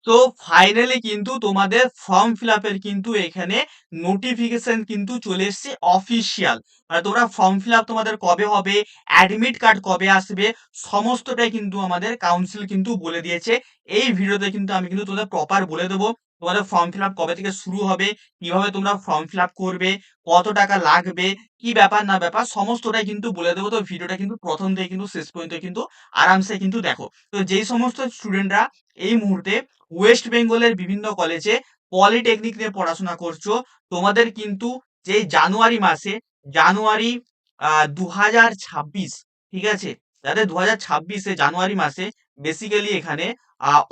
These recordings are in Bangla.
তো ফাইনালি কিন্তু তোমাদের ফর্ম ফিল আপের কিন্তু এখানে নোটিফিকেশন কিন্তু চলে এসছে অফিসিয়াল। মানে তোমরা ফর্ম ফিল আপ তোমাদের কবে হবে, অ্যাডমিট কার্ড কবে আসবে, সমস্তটাই কিন্তু আমাদের কাউন্সিল কিন্তু বলে দিয়েছে। এই ভিডিওতে কিন্তু আমি কিন্তু তোমাদের প্রপার বলে দেবো তোমাদের ফর্ম ফিল আপ কবে থেকে শুরু হবে, কিভাবে তোমরা ফর্ম ফিল আপ করবে, কত টাকা লাগবে, কি ব্যাপার না ব্যাপার সমস্তটাই কিন্তু বলে দেবো। তো ভিডিওটা কিন্তু প্রথম থেকে কিন্তু শেষ পর্যন্ত কিন্তু আরামসে কিন্তু দেখো। তো যেই সমস্ত স্টুডেন্টরা এই মুহূর্তে ওয়েস্ট বেঙ্গলের বিভিন্ন কলেজে পলিটেকনিক নিয়ে পড়াশোনা করছো, তোমাদের কিন্তু যে জানুয়ারি মাসে, জানুয়ারি 2026, ঠিক আছে, যাদের 2026-এ জানুয়ারি মাসে বেসিক্যালি এখানে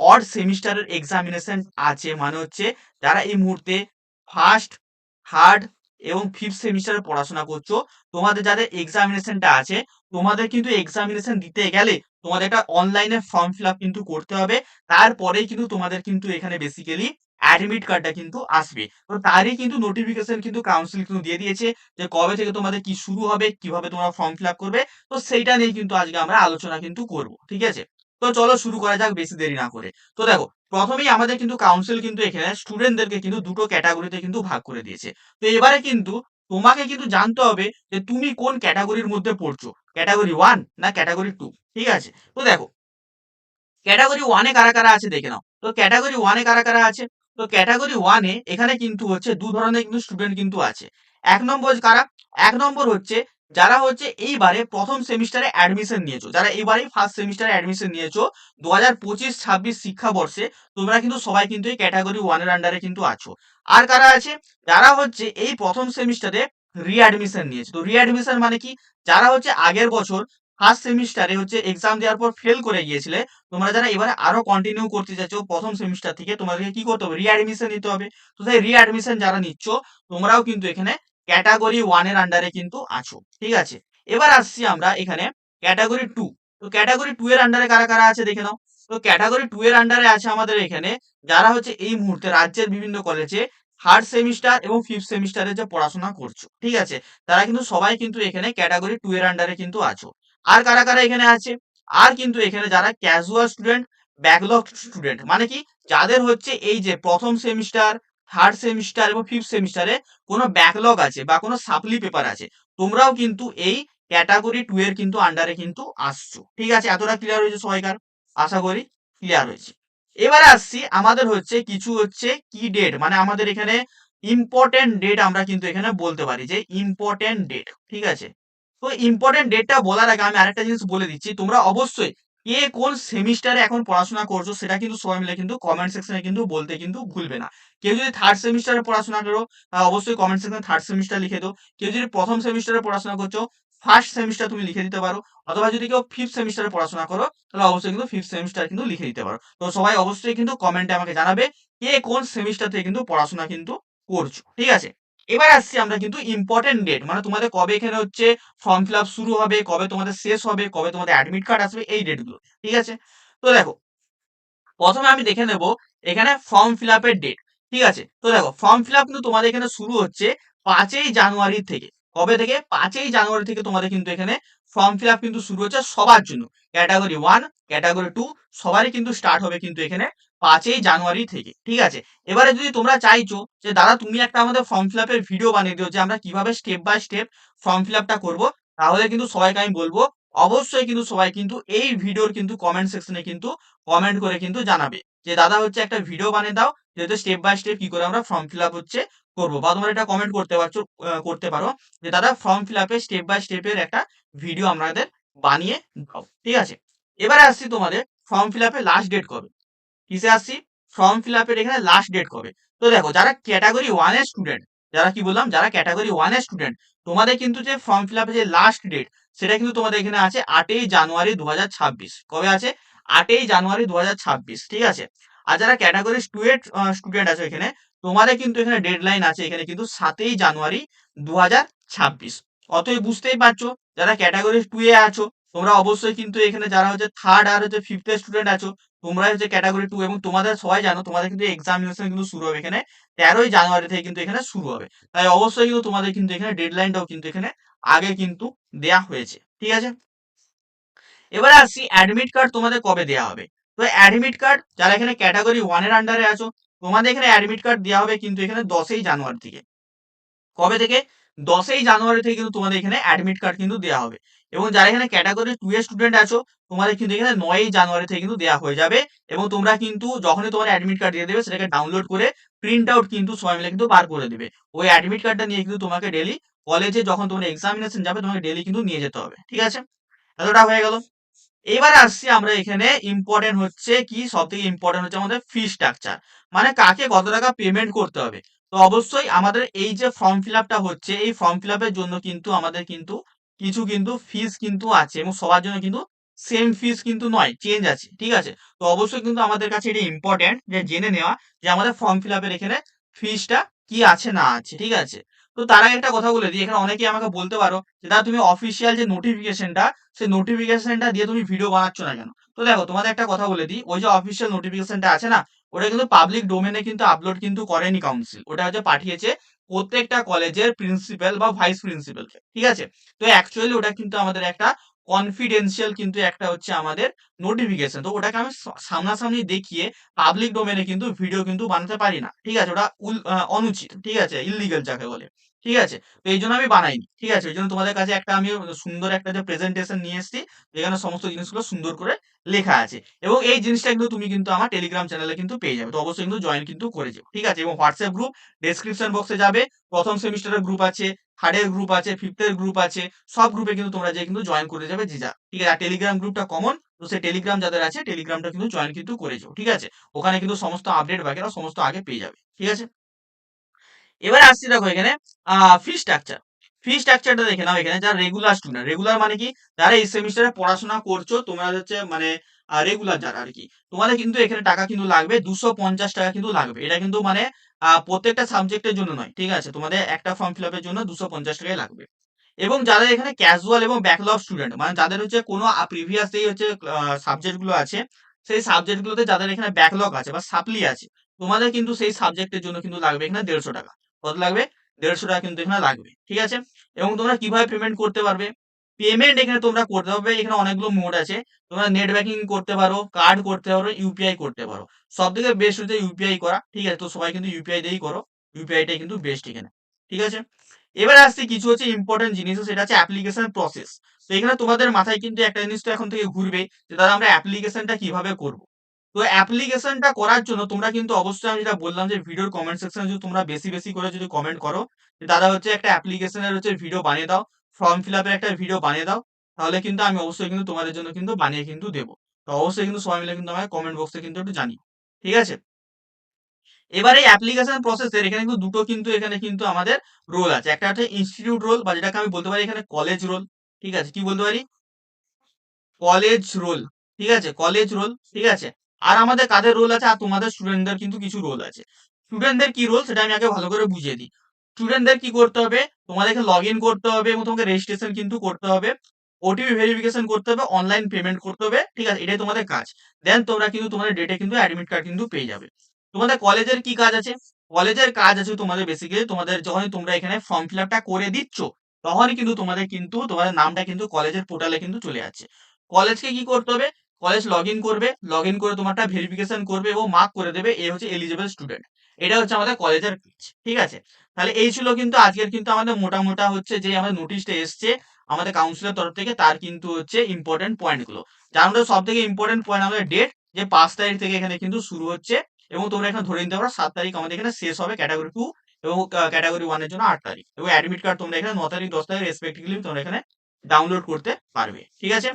অড সেমিস্টারের এক্সামিনেশন আছে। মানে হচ্ছে যারা এই মুহূর্তে ফার্স্ট, থার্ড এবং ফিফথ সেমিস্টারে পড়াশোনা করছো, তোমাদের যাদের এক্সামিনেশনটা আছে, তোমাদের কিন্তু এক্সামিনেশন দিতে গেলে তোমাদের একটা অনলাইনে ফর্ম ফিল আপ কিন্তু করতে হবে। তারপরেই কিন্তু তোমাদের কিন্তু এখানে বেসিক্যালি অ্যাডমিট কার্ডটা কিন্তু আসবে। তো তারই কিন্তু নোটিফিকেশন কিন্তু কাউন্সিল কিন্তু দিয়ে দিয়েছে যে কবে থেকে তোমাদের কি শুরু হবে, কিভাবে তোমরা ফর্ম ফিল আপ করবে। তো সেইটা নিয়ে কিন্তু আজকে আমরা আলোচনা কিন্তু করব, ঠিক আছে। তো চলো শুরু করা যাক বেশি দেরি না করে। তো দেখো, প্রথমেই আমাদের কিন্তু কাউন্সিল কিন্তু এখানে স্টুডেন্টদেরকে কিন্তু দুটো ক্যাটাগরিতে কিন্তু ভাগ করে দিয়েছে। তো এবারে কিন্তু তোমাকে কিন্তু জানতে হবে যে তুমি কোন ক্যাটাগরির মধ্যে পড়ছো, ক্যাটাগরি 1 না ক্যাটাগরি 2, ঠিক আছে। তো দেখো, ক্যাটাগরি ওয়ানে কারা কারা আছে দেখে নাও। তো ক্যাটাগরি ওয়ানে কারা কারা আছে, তো ক্যাটাগরি ওয়ানে এখানে কিন্তু হচ্ছে দু ধরনের কিন্তু স্টুডেন্ট কিন্তু আছে। এক নম্বর কারা, এক নম্বর হচ্ছে যারা হচ্ছে এইবারে প্রথম সেমিস্টারে অ্যাডমিশন নিয়েছো, যারা এইবারে ফার্স্ট সেমিস্টারে অ্যাডমিশন নিয়েছো 2025-26 শিক্ষাবর্ষে, তোমরা কিন্তু সবাই কিন্তু এই ক্যাটাগরি ওয়ানের আন্ডারে কিন্তু আছো। আর কারা আছে, যারা হচ্ছে এই প্রথম সেমিস্টারে রিঅ্যাডমিশন নিয়েছে। তো রিঅ্যাডমিশন মানে কি, যারা হচ্ছে আগের বছর ফার্স্ট সেমিস্টারে হচ্ছে এক্সাম দেওয়ার পর ফেল করে গিয়েছিলে, তোমরা যারা এবারে আরো কন্টিনিউ করতে চাইছো প্রথম সেমিস্টার থেকে, তোমাদেরকে কি করতে হবে, রিঅ্যাডমিশন নিতে হবে। তো সেই রিঅ্যাডমিশন যারা নিচ্ছ, তোমরাও কিন্তু এখানে ক্যাটাগরি ওয়ানের আন্ডারে কিন্তু আছো, ঠিক আছে। এবার আসছি আমরা এখানে ক্যাটাগরি টু। তো ক্যাটাগরি টু এর আন্ডারে কারা কারা আছে দেখে নাও। তো ক্যাটাগরি টু এর আন্ডারে আছে আমাদের এখানে যারা হচ্ছে এই মুহূর্তে রাজ্যের বিভিন্ন কলেজে থার্ড সেমিস্টার এবং ফিফথ সেমিস্টারে যে পড়াশোনা করছো, ঠিক আছে, তারা কিন্তু সবাই কিন্তু এখানে ক্যাটাগরি টু এর আন্ডারে কিন্তু আছো। আর কারা কারা এখানে আছে, আর কিন্তু এখানে যারা ক্যাজুয়াল স্টুডেন্ট, ব্যাকলগ স্টুডেন্ট, মানে কি, যাদের হচ্ছে এই যে প্রথম সেমিস্টার, থার্ড সেমিস্টার এবং ফিফথ সেমিস্টারে কোনো ব্যাকলগ আছে বা কোনো সাপ্লি পেপার আছে, তোমরাও কিন্তু এই ক্যাটাগরি টু এর কিন্তু আন্ডারে কিন্তু আসছো, ঠিক আছে। এতটা ক্লিয়ার হয়েছে সবাইকার, আশা করি ক্লিয়ার হয়েছে। এবারে আসছি আমাদের হচ্ছে কিছু হচ্ছে কি ডেট, মানে আমাদের এখানে ইম্পর্টেন্ট ডেট আমরা কিন্তু এখানে বলতে পারি যে ইম্পর্টেন্ট ডেট, ঠিক আছে। তো ইম্পর্টেন্ট ডেটটা বলার আগে আমি আরেকটা জিনিস বলে দিচ্ছি, তোমরা অবশ্যই কে কোন সেমিস্টারে এখন পড়াশোনা করছো সেটা কিন্তু সবাই মিলে কিন্তু কমেন্ট সেকশনে কিন্তু বলতে কিন্তু ভুলবে না। কেউ যদি থার্ড সেমিস্টারে পড়াশোনা করো, অবশ্যই কমেন্ট সেকশনে থার্ড সেমিস্টার লিখে দাও। কেউ যদি প্রথম সেমিস্টারে পড়াশোনা করছো, ফার্স্ট সেমিস্টার তুমি লিখে দিতে পারো। অথবা যদি কেউ ফিফথ সেমিস্টারে পড়াশোনা করো, তাহলে অবশ্যই কিন্তু ফিফথ সেমিস্টার কিন্তু লিখে দিতে পারো। তো সবাই অবশ্যই কিন্তু কমেন্টে আমাকে জানাবে কে কোন সেমিস্টার থেকে কিন্তু পড়াশোনা কিন্তু করছো, ঠিক আছে। এবার আসছি আমরা কিন্তু ইম্পর্টেন্ট ডেট, মানে তোমাদের কবে এখানে হচ্ছে ফর্ম ফিল আপ শুরু হবে, কবে তোমাদের শেষ হবে, কবে তোমাদের অ্যাডমিট কার্ড আসবে, এই ডেটগুলো, ঠিক আছে। তো দেখো, প্রথমে আমি দেখে নেব এখানে ফর্ম ফিল আপের ডেট, ঠিক আছে। তো দেখো, ফর্ম ফিল আপ কিন্তু তোমাদের এখানে শুরু হচ্ছে 5ই জানুয়ারি থেকে। কবে থেকে, 5ই জানুয়ারি থেকে তোমাদের কিন্তু এখানে ফর্ম ফিল আপ কিন্তু শুরু হচ্ছে সবার জন্য। ক্যাটাগরি ওয়ান, ক্যাটাগরি টু, সবারই কিন্তু স্টার্ট হবে কিন্তু এখানে 5ই জানুয়ারি থেকে, ঠিক আছে। এবারে যদি তোমরা চাইছো যে দাদা তুমি একটা আমাদের ফর্ম ফিল আপের ভিডিও বানিয়ে দিও যে আমরা কিভাবে step by step form fill আপটা করবো, তাহলে কিন্তু সবাইকে আমি বলবো অবশ্যই কিন্তু সবাই কিন্তু এই ভিডিওর কিন্তু কমেন্ট সেকশনে কিন্তু কমেন্ট করে কিন্তু জানাবে যে দাদা হচ্ছে একটা ভিডিও বানিয়ে দাও, যেহেতু স্টেপ বাই স্টেপ কি করে আমরা ফর্ম ফিল আপ হচ্ছে করবো। বা তোমরা এটা কমেন্ট করতে পারছো, করতে পারো যে দাদা ফর্ম ফিল আপের স্টেপ বাই স্টেপের একটা ভিডিও আমাদের বানিয়ে দাও, ঠিক আছে। এবারে আসছি তোমাদের ফর্ম ফিল আপের লাস্ট ডেট কবে, কিসে আসছি, ফর্ম ফিল আপের এখানে লাস্ট ডেট কবে। তো দেখো, যারা ক্যাটাগরি ওয়ানের স্টুডেন্ট, যারা কি বললাম, যারা ক্যাটাগরি ওয়ানের স্টুডেন্ট, তোমাদের কিন্তু যে ফর্ম ফিল আপের যে লাস্ট ডেট, সেটা কিন্তু তোমাদের এখানে আছে 8ই জানুয়ারি 2026। কবে আছে, 8ই জানুয়ারি 2026, ঠিক আছে। আর যারা ক্যাটাগরি টু এর স্টুডেন্ট আছে এখানে, তোমাদের কিন্তু এখানে ডেডলাইন আছে এখানে কিন্তু 7ই জানুয়ারি 2026। অতএব বুঝতেই পারছো যারা ক্যাটাগরি টু এ আছো, তোমরা অবশ্যই কিন্তু এখানে যারা হচ্ছে থার্ড আর হচ্ছে ফিফথ এর স্টুডেন্ট আছো, তোমরা হচ্ছে ক্যাটাগরি টু, এবং তোমাদের সবাই জানো তোমাদের কিন্তু এক্সামিনেশন কিন্তু শুরু হবে এখানে 13ই জানুয়ারি থেকে কিন্তু এখানে শুরু হবে। তাই অবশ্যই কিন্তু তোমাদের কিন্তু এখানে ডেডলাইনটাও কিন্তু এখানে আগে কিন্তু দেয়া হয়েছে, ঠিক আছে। এবারে আসছি অ্যাডমিট কার্ড তোমাদের কবে দেয়া হবে। তো অ্যাডমিট কার্ড যারা এখানে ক্যাটাগরি 1 এর আন্ডারে আছো, তোমাদের এখানে অ্যাডমিট কার্ড দেওয়া হবে কিন্তু এখানে 10ই জানুয়ারি থেকে। কবে থেকে? 10ই জানুয়ারি থেকে কিন্তু তোমাদের এখানে অ্যাডমিট কার্ড কিন্তু দেওয়া হবে। এবং যারা এখানে ক্যাটাগরি 2 এর স্টুডেন্ট আছো, তোমাদের কিন্তু এখানে 9ই জানুয়ারি থেকে কিন্তু দেওয়া হয়ে যাবে। এবং তোমরা কিন্তু যখনই তোমার অ্যাডমিট কার্ড দিয়ে দেবে সেটাকে ডাউনলোড করে প্রিন্ট আউট কিন্তু সবাই মিলে কিন্তু বার করে দেবে। ওই অ্যাডমিট কার্ডটা নিয়ে কিন্তু তোমাকে ডেইলি কলেজে যখন তোমার এক্সামিনেশন যাবে তোমাকে ডেইলি কিন্তু নিয়ে যেতে হবে। ঠিক আছে? এতটা হয়ে গেল। এবার আসছি আমরা এখানে ইম্পর্টেন্ট হচ্ছে কি, সব থেকে ইম্পর্টেন্ট হচ্ছে আমাদের ফি স্ট্রাকচার, মানে কাকে কত টাকা পেমেন্ট করতে হবে। তো অবশ্যই আমাদের এই যে ফর্ম ফিল আপটা হচ্ছে, এই ফর্ম ফিল আপের জন্য কিন্তু আমাদের কিন্তু কিছু কিন্তু ফিস কিন্তু আছে, এবং সবার জন্য কিন্তু সেম ফিস কিন্তু নয়, চেঞ্জ আছে। ঠিক আছে? তো অবশ্যই কিন্তু আমাদের কাছে এটা ইম্পর্টেন্ট যে জেনে নেওয়া যে আমাদের ফর্ম ফিল আপের এখানে ফিসটা কি আছে না আছে। ঠিক আছে? তো তার আগে একটা কথা বলে দিই, এখানে অনেকেই আমাকে বলতে পারো যে দাদা তুমি অফিসিয়াল যে নোটিফিকেশনটা, সেই নোটিফিকেশনটা দিয়ে তুমি ভিডিও বানাচ্ছ না কেন? তো দেখো তোমাদের একটা কথা বলে দিই, ওই যে অফিসিয়াল নোটিফিকেশনটা আছে না, ওটা কিন্তু পাবলিক ডোমেনে কিন্তু আপলোড কিন্তু করেনি কাউন্সিল, ওটা হচ্ছে পাঠিয়েছে প্রত্যেকটা কলেজের প্রিন্সিপাল বা ভাইস প্রিন্সিপালকে। ঠিক আছে? তো অ্যাকচুয়ালি ওটা কিন্তু আমাদের একটা কনফিডেন্সিয়াল কিন্তু একটা হচ্ছে আমাদের নোটিফিকেশন। তো ওটাকে আমি সামনাসামনি দেখিয়ে পাবলিক ডোমেনে কিন্তু ভিডিও কিন্তু বানাতে পারি না। ঠিক আছে? ওটা অনুচিত। ঠিক আছে? ইল্লিগাল যাকে বলে। ঠিক আছে? তো এই জন্য আমি বানাইনি। ঠিক আছে? ওই জন্য তোমাদের কাছে একটা আমি সুন্দর একটা যে প্রেজেন্টেশন নিয়ে এসেছি, যেখানে সমস্ত জিনিসগুলো সুন্দর করে লেখা আছে। এবং এই জিনিসটা কিন্তু তুমি কিন্তু আমার টেলিগ্রাম চ্যানেলে কিন্তু পেয়ে যাবে। তো অবশ্যই কিন্তু জয়েন কিন্তু করে যেও। ঠিক আছে? এবং হোয়াটসঅ্যাপ গ্রুপ ডেসক্রিপশন বক্সে যাবে। প্রথম সেমিস্টারের গ্রুপ আছে, থার্ড এর গ্রুপ আছে, ফিফথ এর গ্রুপ আছে। সব গ্রুপে কিন্তু তোমরা যেয়ে কিন্তু জয়েন করে যাবে যে যা। ঠিক আছে? আর টেলিগ্রাম গ্রুপটা কমন। তো সেই টেলিগ্রাম যাদের আছে টেলিগ্রামটা কিন্তু জয়েন কিন্তু করে যেও। ঠিক আছে? ওখানে কিন্তু সমস্ত আপডেট বাগেরা সমস্ত আগে পেয়ে যাবে। ঠিক আছে? এবারে আসছি দেখো এখানে ফি স্ট্রাকচার। ফি স্ট্রাকচারটা দেখে নাও। এখানে যারা রেগুলার স্টুডেন্ট, রেগুলার মানে কি, যারা এই সেমিস্টারে পড়াশোনা করছো তোমরা হচ্ছে মানে রেগুলার যারা আর কি, তোমাদের কিন্তু এখানে টাকা কিন্তু লাগবে 250 টাকা কিন্তু লাগবে। এটা কিন্তু মানে প্রত্যেকটা সাবজেক্টের জন্য নয়। ঠিক আছে? তোমাদের একটা ফর্ম ফিল আপের জন্য 250 টাকাই লাগবে। এবং যাদের এখানে ক্যাজুয়াল এবং ব্যাকলগ স্টুডেন্ট, মানে যাদের হচ্ছে কোনো প্রিভিয়াস এই হচ্ছে সাবজেক্ট গুলো আছে, সেই সাবজেক্ট গুলোতে যাদের এখানে ব্যাকলগ আছে বা সাপ্লি আছে, তোমাদের কিন্তু সেই সাবজেক্টের জন্য কিন্তু লাগবে এখানে 150 টাকা। কত লাগবে? 150 টাকা কিন্তু এখানে লাগবে। ঠিক আছে? এবং তোমরা কিভাবে পেমেন্ট করতে পারবে? পেমেন্ট এখানে তোমরা করতে পারবে, এখানে অনেকগুলো মোড আছে। তোমরা নেট ব্যাংকিং করতে পারো, কার্ড করতে পারো, ইউপিআই করতে পারো। সব থেকে বেস্ট হচ্ছে ইউপিআই করা। ঠিক আছে? তো সবাই কিন্তু ইউপিআই দিয়েই করো। ইউপিআইটাই কিন্তু বেস্ট এখানে। ঠিক আছে? এবারে আসছি কিছু হচ্ছে ইম্পর্টেন্ট জিনিস, সেটা হচ্ছে অ্যাপ্লিকেশন প্রসেস। তো এখানে তোমাদের মাথায় কিন্তু একটা জিনিস তো এখন থেকে ঘুরবে যে দাদা আমরা অ্যাপ্লিকেশনটা কিভাবে করব। তো অ্যাপ্লিকেশনটা করার জন্য তোমরা কিন্তু অবশ্যই আমি যেটা বললাম যে ভিডিওর কমেন্ট সেকশনে যদি তোমরা বেশি বেশি করে যদি কমেন্ট করো যে দাদা হচ্ছে একটা অ্যাপ্লিকেশনের হচ্ছে ভিডিও বানিয়ে দাও, ফর্ম ফিল আপের একটা ভিডিও বানিয়ে দাও, তাহলে কিন্তু আমি অবশ্যই কিন্তু তোমাদের জন্য কিন্তু বানিয়ে কিন্তু দেবো। তো অবশ্যই কিন্তু সবাই মিলে কিন্তু আমাকে কমেন্ট বক্সে কিন্তু একটু জানিও। ঠিক আছে? এবারে অ্যাপ্লিকেশন প্রসেসের এখানে কিন্তু দুটো কিন্তু এখানে কিন্তু আমাদের রোল আছে। একটা হচ্ছে ইনস্টিটিউট রোল, বা যেটাকে আমি বলতে পারি এখানে কলেজ রোল। ঠিক আছে? কি বলতে পারি? College roll. ঠিক আছে? College roll. ঠিক আছে? আর আমাদের কাদের রোল আছে? আর তোমাদের স্টুডেন্টদের কিন্তু কিছু রোল আছে। স্টুডেন্টদের কি রোল সেটা আমি আগে ভালো করে বুঝিয়ে দিই। স্টুডেন্টদের কি করতে হবে? তোমাদেরকে লগ ইন করতে হবে এবং তোমাকে রেজিস্ট্রেশন কিন্তু করতে হবে। ওটিপি ভেরিফিকেশন করতে হবে, অনলাইন পেমেন্ট করতে হবে। ঠিক আছে? এটাই তোমাদের কাজ। দেন তোমরা কিন্তু তোমাদের ডেটে কিন্তু অ্যাডমিট কার্ড কিন্তু পেয়ে যাবে। তোমাদের কলেজের কি কাজ আছে? কলেজের কাজ আছে তোমাদের বেসিক্যালি তোমাদের যখনই তোমরা এখানে ফর্ম ফিল আপটা করে দিচ্ছ, তখনই কিন্তু তোমাদের নামটা কিন্তু কলেজের পোর্টালে কিন্তু চলে যাচ্ছে। কলেজকে কি করতে হবে? কলেজ লগ ইন করবে, লগ ইন করে তোমারটা ভেরিফিকেশন করবে এবং মার্ক করে দেবে এ হচ্ছে এলিজিবল স্টুডেন্ট। এটা হচ্ছে আমাদের কলেজের কাজ। ঠিক আছে? তাহলে এই ছিল কিন্তু আজকের কিন্তু আমাদের মোটা হচ্ছে যে আমাদের নোটিশটা এসছে আমাদের কাউন্সিলের তরফ থেকে, তার কিন্তু হচ্ছে ইম্পর্টেন্ট পয়েন্ট গুলো। যার মধ্যে সব থেকে ইম্পর্টেন্ট পয়েন্ট আমাদের ডেট, যে 5 তারিখ থেকে এখানে কিন্তু শুরু হচ্ছে, এবং তোমরা এখানে ধরে নিতে পারো 7 তারিখ আমাদের এখানে শেষ হবে ক্যাটাগরি 2 এবং ক্যাটাগরি 1 এর জন্য 8 তারিখ, এবং অ্যাডমিট কার্ড তোমরা এখানে 9 তারিখ 10 তারিখ রেসপেক্টিভলি তোমরা এখানে ডাউনলোড করতে পারবে। ঠিক আছে?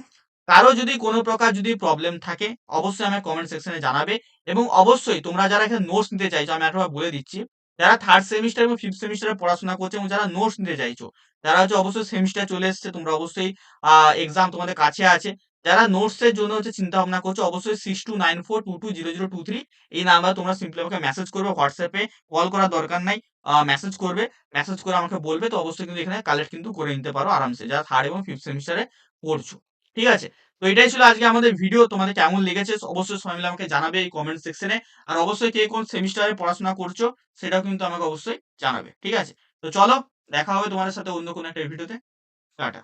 কারো যদি কোনো প্রকার যদি প্রবলেম থাকে অবশ্যই আমাকে কমেন্ট সেকশনে জানাবে। এবং অবশ্যই তোমরা যারা এখানে নোটস নিতে চাইছো, আমি একবার বলে দিচ্ছি, যারা থার্ড সেমিস্টার এবং ফিফথ সেমিস্টারে পড়াশোনা করছে এবং যারা নোটস নিতে চাইছো, যারা হচ্ছে অবশ্যই সেমিস্টার চলে এসছে, তোমরা অবশ্যই এক্সাম তোমাদের কাছে আছে, যারা নোটস এর জন্য হচ্ছে চিন্তা ভাবনা করছো, অবশ্যই 6294220023 এই নাম্বার তোমরা সিম্পলি আমাকে মেসেজ করবে হোয়াটসঅ্যাপে, কল করার দরকার নাই। মেসেজ করবে, মেসেজ করে আমাকে বলবে, তো অবশ্যই কিন্তু এখানে কালেক্ট কিন্তু করে নিতে পারো আরামসে, যারা থার্ড এবং ফিফথ সেমিস্টারে পড়ছো। ঠিক আছে? তো এটাই ছিল আজকে আমাদের ভিডিও। তোমাদের কেমন লেগেছে অবশ্যই সবাই মিলে আমাকে জানাবে এই কমেন্ট সেকশনে। আর অবশ্যই কে কোন সেমিস্টারে পড়াশোনা করছো সেটাও কিন্তু আমাকে অবশ্যই জানাবে। ঠিক আছে? তো চলো, দেখা হবে তোমাদের সাথে অন্য কোনো একটা ভিডিওতে। টাটা।